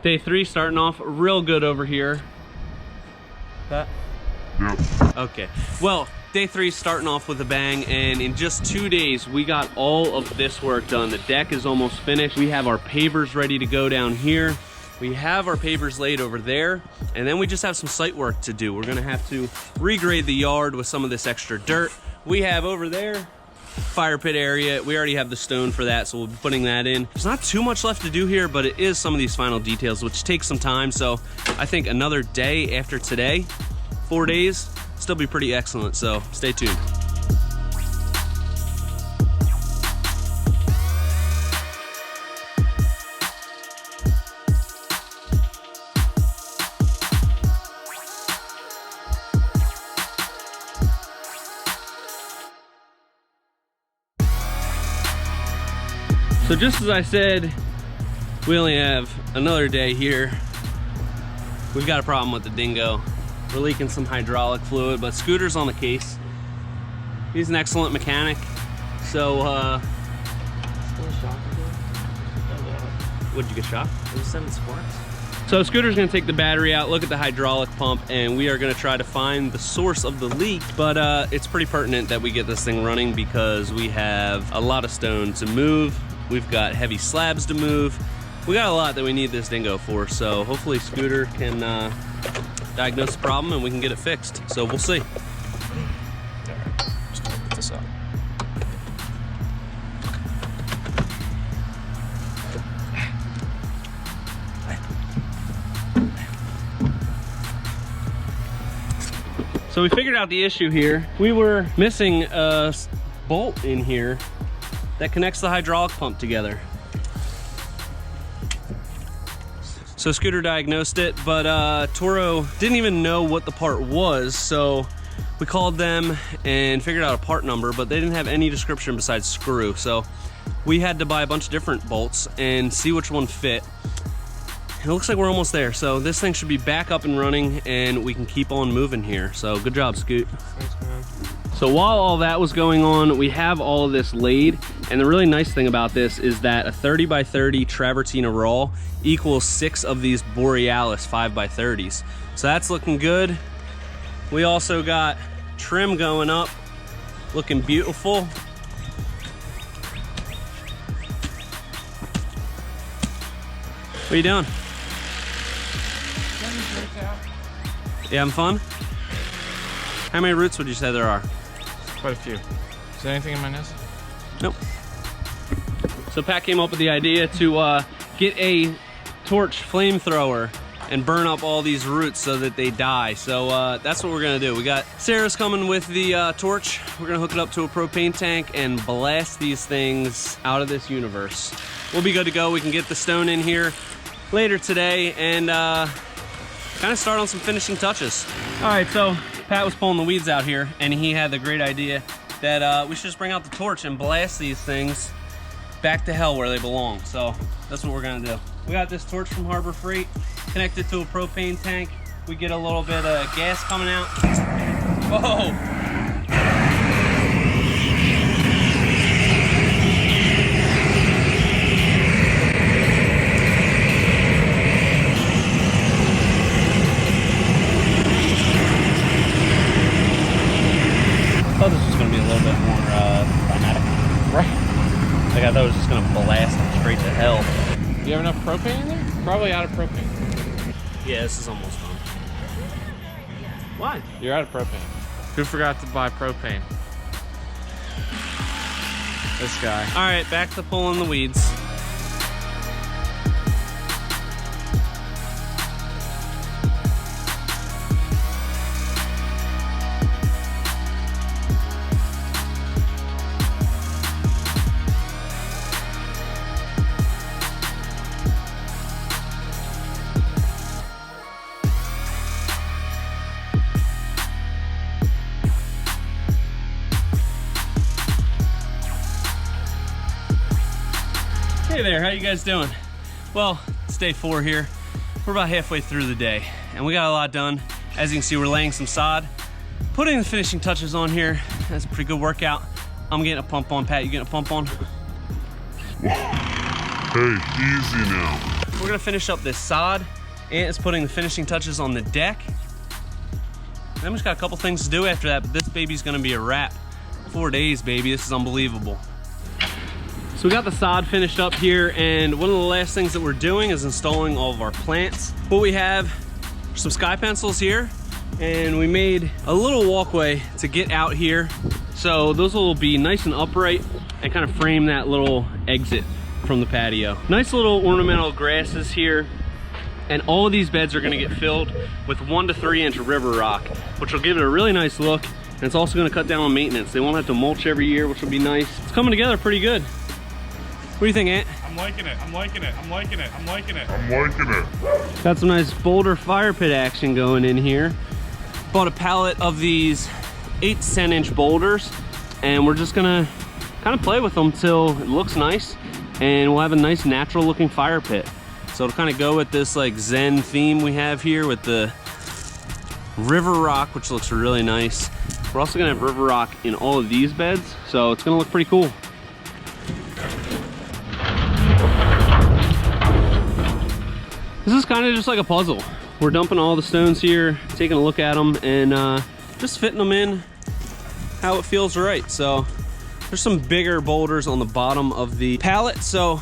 Day 3 starting off real good over here. Pat? Yep. Okay. Well, day 3 starting off with a bang, and in just 2 days we got all of this work done. The deck is almost finished. We have our pavers ready to go down here. We have our pavers laid over there, and then we just have some site work to do. We're gonna have to regrade the yard with some of this extra dirt. We have over there fire pit area. We already have the stone for that, so we'll be putting that in. There's not too much left to do here, but it is some of these final details, which takes some time. So I think another day after today, 4 days, still be pretty excellent. So stay tuned. So just as I said, we only have another day here. We've got a problem with the dingo. We're leaking some hydraulic fluid, but Scooter's on the case. He's an excellent mechanic. So, what'd you get shocked? It was 7 sparks. So Scooter's gonna take the battery out, look at the hydraulic pump, and we are gonna try to find the source of the leak. But it's pretty pertinent that we get this thing running because we have a lot of stone to move. We've got heavy slabs to move. We got a lot that we need this dingo for, so hopefully Scooter can diagnose the problem and we can get it fixed. So we'll see. Just gonna put this up. So we figured out the issue here. We were missing a bolt in here that connects the hydraulic pump together. So Scooter diagnosed it, but Toro didn't even know what the part was, so we called them and figured out a part number, but they didn't have any description besides screw. So we had to buy a bunch of different bolts and see which one fit. It looks like we're almost there, so this thing should be back up and running and we can keep on moving here. So good job, Scoot. Thanks, man. So while all that was going on, we have all of this laid, and the really nice thing about this is that a 30 by 30 travertina raw equals 6 of these Borealis 5 by 30s. So that's looking good. We also got trim going up, looking beautiful. What are you doing? You having fun? How many roots would you say there are? Quite a few. Is there anything in my nest? Nope. So Pat came up with the idea to get a torch flamethrower and burn up all these roots so that they die. So that's what we're gonna do. We got Sarah's coming with the torch. We're gonna hook it up to a propane tank and blast these things out of this universe. We'll be good to go. We can get the stone in here later today and kind of start on some finishing touches. All right, so Pat was pulling the weeds out here and he had the great idea that we should just bring out the torch and blast these things back to hell where they belong. So that's what we're gonna do. We got this torch from Harbor Freight connected to a propane tank. We get a little bit of gas coming out. Whoa! I thought this was going to be a little bit more dramatic. Right. Like I thought it was just going to blast them straight to hell. Do you have enough propane in there? Probably out of propane. Yeah, this is almost done. Why? You're out of propane. Who forgot to buy propane? This guy. All right, back to pulling the weeds. Hey there, how you guys doing? Well, it's day 4 here. We're about halfway through the day and we got a lot done. As you can see, we're laying some sod, putting the finishing touches on here. That's a pretty good workout. I'm getting a pump on. Pat, you getting a pump on? Hey, easy now. we're gonna finish up this sod. Ant is putting the finishing touches on the deck. Then we just got a couple things to do after that, but this baby's gonna be a wrap. 4 days, baby, this is unbelievable. So we got the sod finished up here, and one of the last things that we're doing is installing all of our plants. What we have are some sky pencils here, and we made a little walkway to get out here. So those will be nice and upright and kind of frame that little exit from the patio. Nice little ornamental grasses here. And all of these beds are gonna get filled with 1 to 3 inch river rock, which will give it a really nice look. And it's also gonna cut down on maintenance. They won't have to mulch every year, which will be nice. It's coming together pretty good. What do you think, Ant? I'm liking it. I'm liking it. I'm liking it. I'm liking it. I'm liking it. Got some nice boulder fire pit action going in here. Bought a pallet of these 8 to 10 inch boulders, and we're just gonna kind of play with them till it looks nice, and we'll have a nice natural looking fire pit. So to kind of go with this like Zen theme we have here with the river rock, which looks really nice. We're also gonna have river rock in all of these beds, so it's gonna look pretty cool. This is kind of just like a puzzle. We're dumping all the stones here, taking a look at them, and just fitting them in how it feels right. So there's some bigger boulders on the bottom of the pallet, so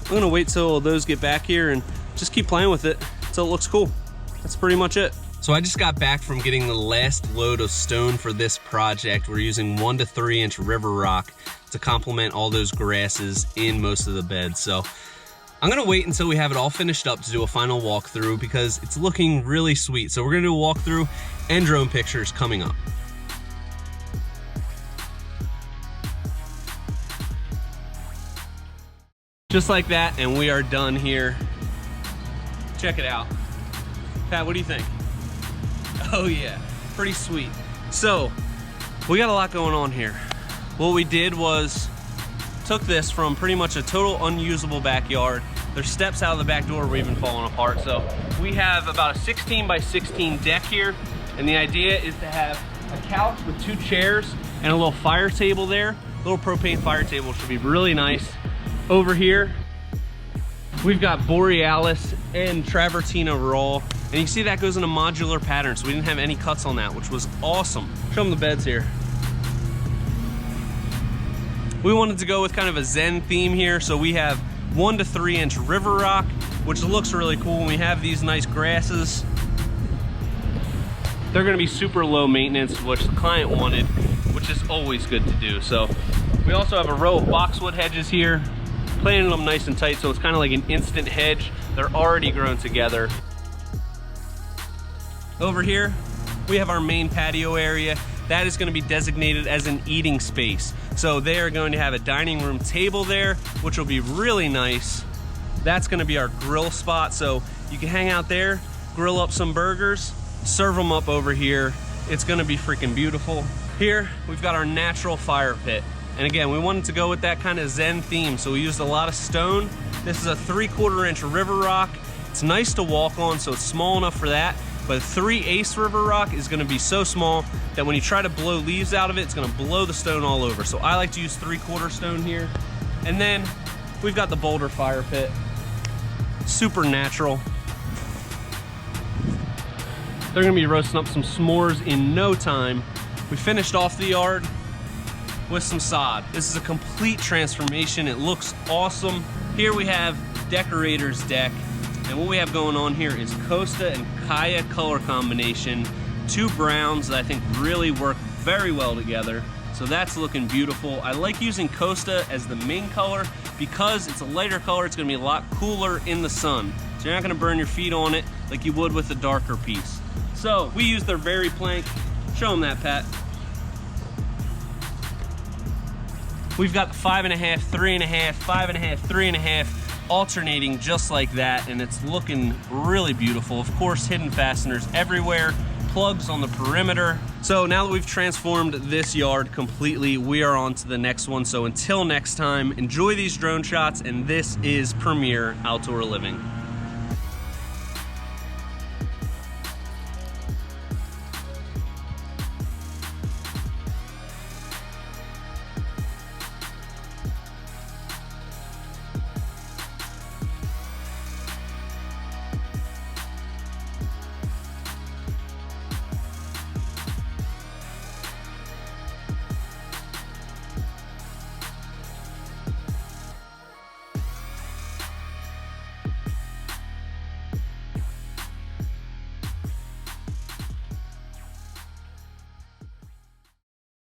I'm gonna wait till those get back here and just keep playing with it until it looks cool. That's pretty much it. So I just got back from getting the last load of stone for this project. We're using 1 to 3 inch river rock to complement all those grasses in most of the beds. So I'm gonna wait until we have it all finished up to do a final walkthrough because it's looking really sweet. So we're gonna do a walkthrough and drone pictures coming up. Just like that, and we are done here. Check it out. Pat, what do you think? Oh yeah, pretty sweet. So, we got a lot going on here. What we did was took this from pretty much a total unusable backyard. There's steps out of the back door were even falling apart. So we have about a 16 by 16 deck here, and the idea is to have a couch with 2 chairs and a little fire table there. A little propane fire table should be really nice. Over here, we've got Borealis and Travertina raw, and you can see that goes in a modular pattern, so we didn't have any cuts on that, which was awesome. Show them the beds here. We wanted to go with kind of a Zen theme here, so we have 1 to 3 inch river rock, which looks really cool. When we have these nice grasses, they're gonna be super low maintenance, which the client wanted, which is always good to do. So we also have a row of boxwood hedges here, planting them nice and tight, so it's kind of like an instant hedge. They're already grown together. Over here, we have our main patio area. That is gonna be designated as an eating space. So they are going to have a dining room table there, which will be really nice. That's gonna be our grill spot, so you can hang out there, grill up some burgers, serve them up over here. It's gonna be freaking beautiful. Here, we've got our natural fire pit. And again, we wanted to go with that kind of Zen theme, so we used a lot of stone. This is a 3/4 inch river rock. It's nice to walk on, so it's small enough for that. But 3/8 river rock is gonna be so small that when you try to blow leaves out of it, it's gonna blow the stone all over. So I like to use 3/4 stone here. And then we've got the boulder fire pit. Super natural. They're gonna be roasting up some s'mores in no time. We finished off the yard with some sod. This is a complete transformation. It looks awesome. Here we have decorator's deck. And what we have going on here is Costa and Kaya color combination. 2 browns that I think really work very well together. So that's looking beautiful. I like using Costa as the main color because it's a lighter color. It's gonna be a lot cooler in the sun. So you're not gonna burn your feet on it like you would with the darker piece. So we use their Very plank. Show them that, Pat. We've got 5.5, 3.5, 5.5, 3.5, alternating just like that, and it's looking really beautiful. Of course, hidden fasteners everywhere, plugs on the perimeter. So now that we've transformed this yard completely, we are on to the next one. So until next time, enjoy these drone shots, and this is Premier Outdoor Living.